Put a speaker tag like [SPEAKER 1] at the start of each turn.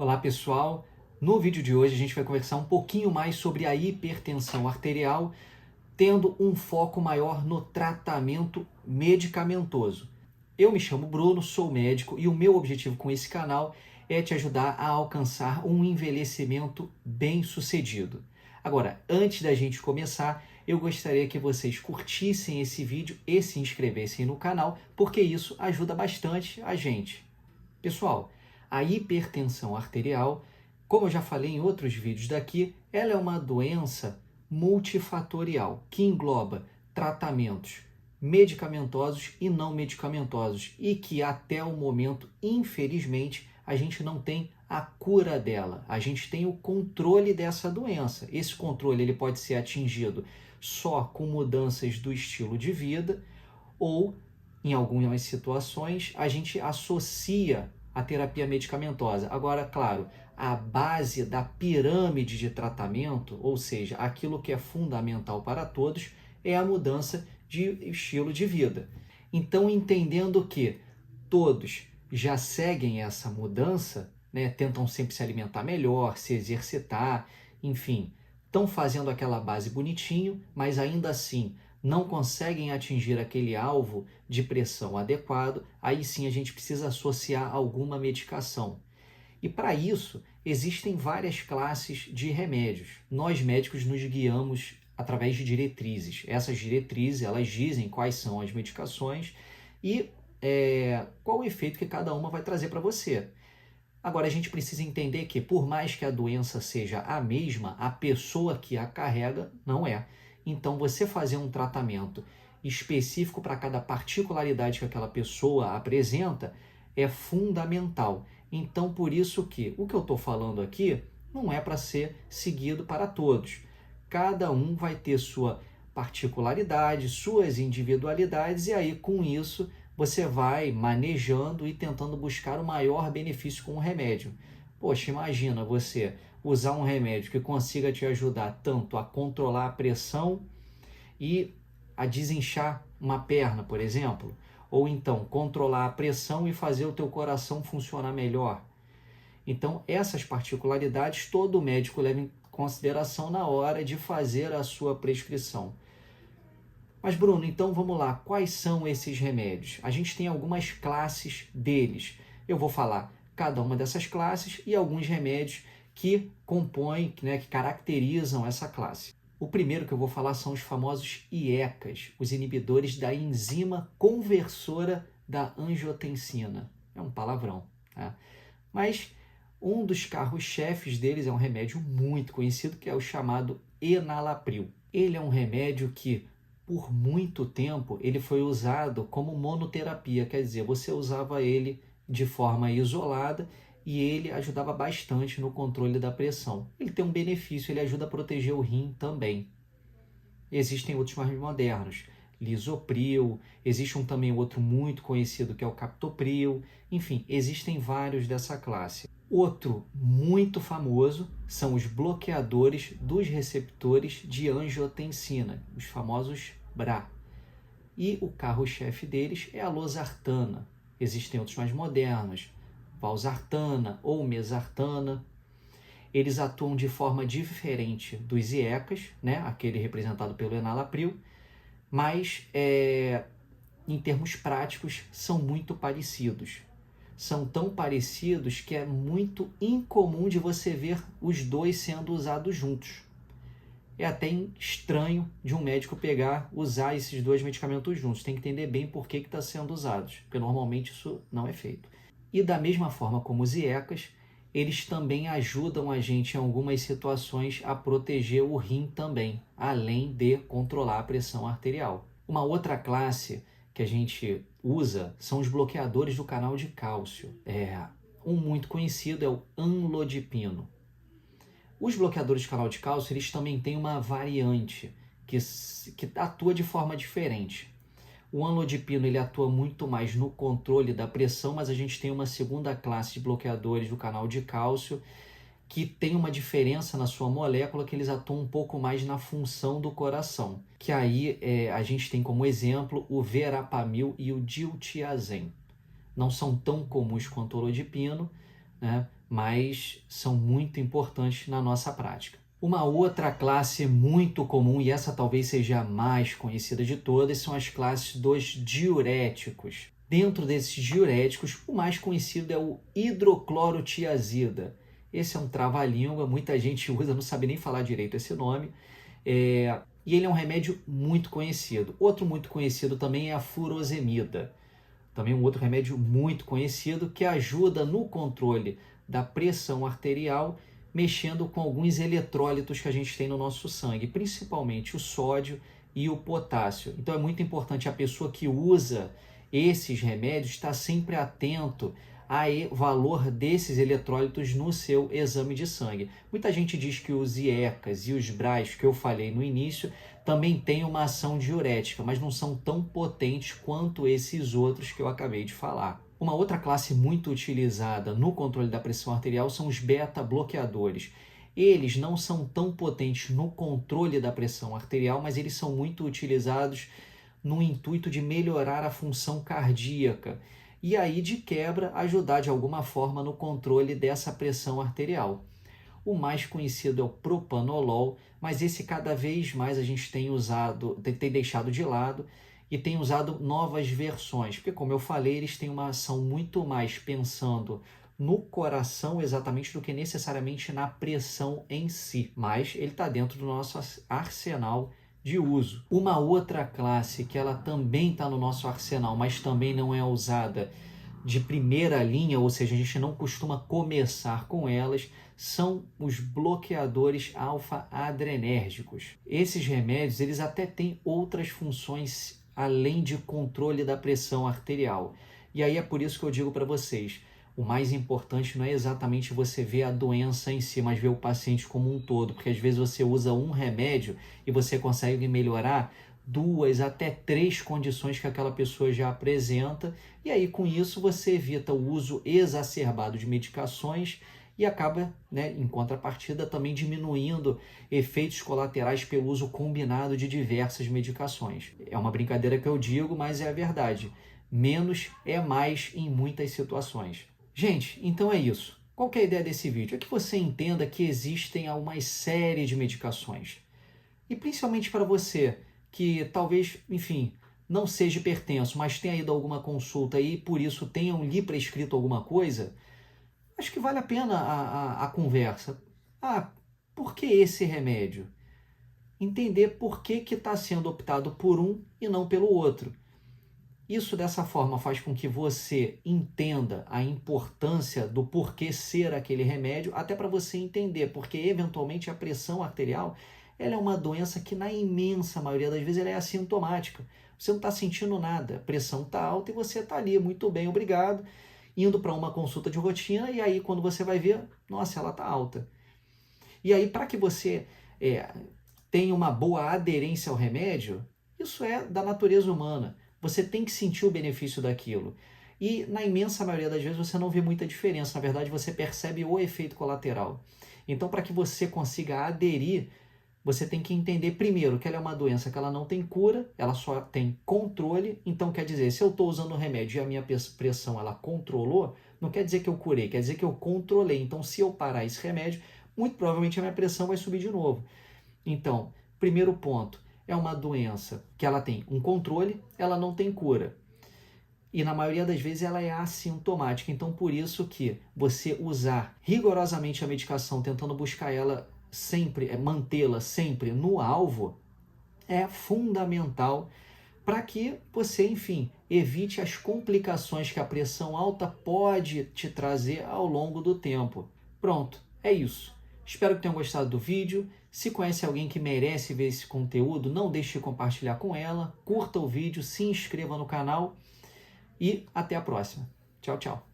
[SPEAKER 1] Olá pessoal, no vídeo de hoje a gente vai conversar um pouquinho mais sobre a hipertensão arterial, tendo um foco maior no tratamento medicamentoso. Eu me chamo Bruno, sou médico e o meu objetivo com esse canal é te ajudar a alcançar um envelhecimento bem-sucedido. Agora, antes da gente começar, eu gostaria que vocês curtissem esse vídeo e se inscrevessem no canal, porque isso ajuda bastante a gente. Pessoal, a hipertensão arterial, como eu já falei em outros vídeos daqui, ela é uma doença multifatorial que engloba tratamentos medicamentosos e não medicamentosos e que até o momento, infelizmente, a gente não tem a cura dela. A gente tem o controle dessa doença. Esse controle ele pode ser atingido só com mudanças do estilo de vida ou, em algumas situações, a gente associa a terapia medicamentosa. Agora, claro, a base da pirâmide de tratamento, ou seja, aquilo que é fundamental para todos, é a mudança de estilo de vida. Então, entendendo que todos já seguem essa mudança, né, tentam sempre se alimentar melhor, se exercitar, enfim, estão fazendo aquela base bonitinho, mas ainda assim não conseguem atingir aquele alvo de pressão adequado, aí sim a gente precisa associar alguma medicação. E para isso, existem várias classes de remédios. Nós médicos nos guiamos através de diretrizes. Essas diretrizes, elas dizem quais são as medicações e qual o efeito que cada uma vai trazer para você. Agora, a gente precisa entender que, por mais que a doença seja a mesma, a pessoa que a carrega não é. Então, você fazer um tratamento específico para cada particularidade que aquela pessoa apresenta é fundamental. Então, por isso que o que eu estou falando aqui não é para ser seguido para todos. Cada um vai ter sua particularidade, suas individualidades, e aí, com isso, você vai manejando e tentando buscar o maior benefício com o remédio. Poxa, imagina você usar um remédio que consiga te ajudar tanto a controlar a pressão e a desinchar uma perna, por exemplo, ou então controlar a pressão e fazer o teu coração funcionar melhor. Então, essas particularidades todo médico leva em consideração na hora de fazer a sua prescrição. Mas, Bruno, então vamos lá. Quais são esses remédios? A gente tem algumas classes deles. Eu vou falar cada uma dessas classes e alguns remédios que compõem, né, que caracterizam essa classe. O primeiro que eu vou falar são os famosos IECAs, os inibidores da enzima conversora da angiotensina. É um palavrão, tá? Mas um dos carros-chefes deles é um remédio muito conhecido, que é o chamado enalapril. Ele é um remédio que por muito tempo ele foi usado como monoterapia, quer dizer, você usava ele de forma isolada e ele ajudava bastante no controle da pressão. Ele tem um benefício, ele ajuda a proteger o rim também. Existem outros mais modernos, lisopril, existe também outro muito conhecido que é o captopril, enfim, existem vários dessa classe. Outro muito famoso são os bloqueadores dos receptores de angiotensina, os famosos BRA. E o carro-chefe deles é a losartana. Existem outros mais modernos, valsartana ou mesartana. Eles atuam de forma diferente dos IECAs, né? Aquele representado pelo enalapril, mas em termos práticos são muito parecidos. São tão parecidos que é muito incomum de você ver os dois sendo usados juntos. É até estranho de um médico usar esses dois medicamentos juntos. Tem que entender bem por que está sendo usados, porque normalmente isso não é feito. E da mesma forma como os IECAs, eles também ajudam a gente em algumas situações a proteger o rim também, além de controlar a pressão arterial. Uma outra classe que a gente usa são os bloqueadores do canal de cálcio. Um muito conhecido é o amlodipino. Os bloqueadores de canal de cálcio, eles também têm uma variante que atua de forma diferente. O amlodipino ele atua muito mais no controle da pressão, mas a gente tem uma segunda classe de bloqueadores do canal de cálcio que tem uma diferença na sua molécula, que eles atuam um pouco mais na função do coração. Que aí a gente tem como exemplo o verapamil e o diltiazem. Não são tão comuns quanto o olodipino, né? mas são muito importantes na nossa prática. Uma outra classe muito comum, e essa talvez seja a mais conhecida de todas, são as classes dos diuréticos. Dentro desses diuréticos, o mais conhecido é o hidroclorotiazida. Esse é um trava-língua, muita gente usa, não sabe nem falar direito esse nome. E ele é um remédio muito conhecido. Outro muito conhecido também é a furosemida. Também um outro remédio muito conhecido que ajuda no controle da pressão arterial, mexendo com alguns eletrólitos que a gente tem no nosso sangue, principalmente o sódio e o potássio. Então é muito importante a pessoa que usa esses remédios estar sempre atento ao valor desses eletrólitos no seu exame de sangue. Muita gente diz que os IECAs e os BRAs que eu falei no início também têm uma ação diurética, mas não são tão potentes quanto esses outros que eu acabei de falar. Uma outra classe muito utilizada no controle da pressão arterial são os beta-bloqueadores. Eles não são tão potentes no controle da pressão arterial, mas eles são muito utilizados no intuito de melhorar a função cardíaca e aí, de quebra, ajudar de alguma forma no controle dessa pressão arterial. O mais conhecido é o propanolol, mas esse cada vez mais a gente tem deixado de lado e tem usado novas versões, porque como eu falei, eles têm uma ação muito mais pensando no coração exatamente do que necessariamente na pressão em si, mas ele está dentro do nosso arsenal de uso. Uma outra classe que ela também está no nosso arsenal, mas também não é usada de primeira linha, ou seja, a gente não costuma começar com elas, são os bloqueadores alfa-adrenérgicos. Esses remédios, eles até têm outras funções além de controle da pressão arterial. E aí é por isso que eu digo para vocês, o mais importante não é exatamente você ver a doença em si, mas ver o paciente como um todo, porque às vezes você usa um remédio e você consegue melhorar 2 até 3 condições que aquela pessoa já apresenta, e aí com isso você evita o uso exacerbado de medicações e acaba, em contrapartida, também diminuindo efeitos colaterais pelo uso combinado de diversas medicações. É uma brincadeira que eu digo, mas é a verdade. Menos é mais em muitas situações. Gente, então é isso. Qual que é a ideia desse vídeo? É que você entenda que existem uma série de medicações. E principalmente para você que talvez, enfim, não seja hipertenso, mas tenha ido a alguma consulta e por isso tenham lhe prescrito alguma coisa, acho que vale a pena a conversa. Por que esse remédio? Entender por que está sendo optado por um e não pelo outro. Isso dessa forma faz com que você entenda a importância do porquê ser aquele remédio, até para você entender, porque eventualmente a pressão arterial ela é uma doença que na imensa maioria das vezes ela é assintomática. Você não está sentindo nada, a pressão está alta e você está ali, muito bem, obrigado, indo para uma consulta de rotina e aí quando você vai ver, nossa, ela está alta. E aí para que você tenha uma boa aderência ao remédio, isso é da natureza humana. Você tem que sentir o benefício daquilo. E na imensa maioria das vezes você não vê muita diferença. Na verdade, você percebe o efeito colateral. Então, para que você consiga aderir, você tem que entender primeiro que ela é uma doença que ela não tem cura, ela só tem controle. Então, quer dizer, se eu estou usando o remédio e a minha pressão ela controlou, não quer dizer que eu curei, quer dizer que eu controlei. Então, se eu parar esse remédio, muito provavelmente a minha pressão vai subir de novo. Então, primeiro ponto, é uma doença que ela tem um controle, ela não tem cura. E na maioria das vezes ela é assintomática. Então, por isso que você usar rigorosamente a medicação, tentando buscar ela sempre, mantê-la sempre no alvo, é fundamental para que você, enfim, evite as complicações que a pressão alta pode te trazer ao longo do tempo. Pronto, é isso. Espero que tenham gostado do vídeo. Se conhece alguém que merece ver esse conteúdo, não deixe de compartilhar com ela. Curta o vídeo, se inscreva no canal e até a próxima. Tchau, tchau.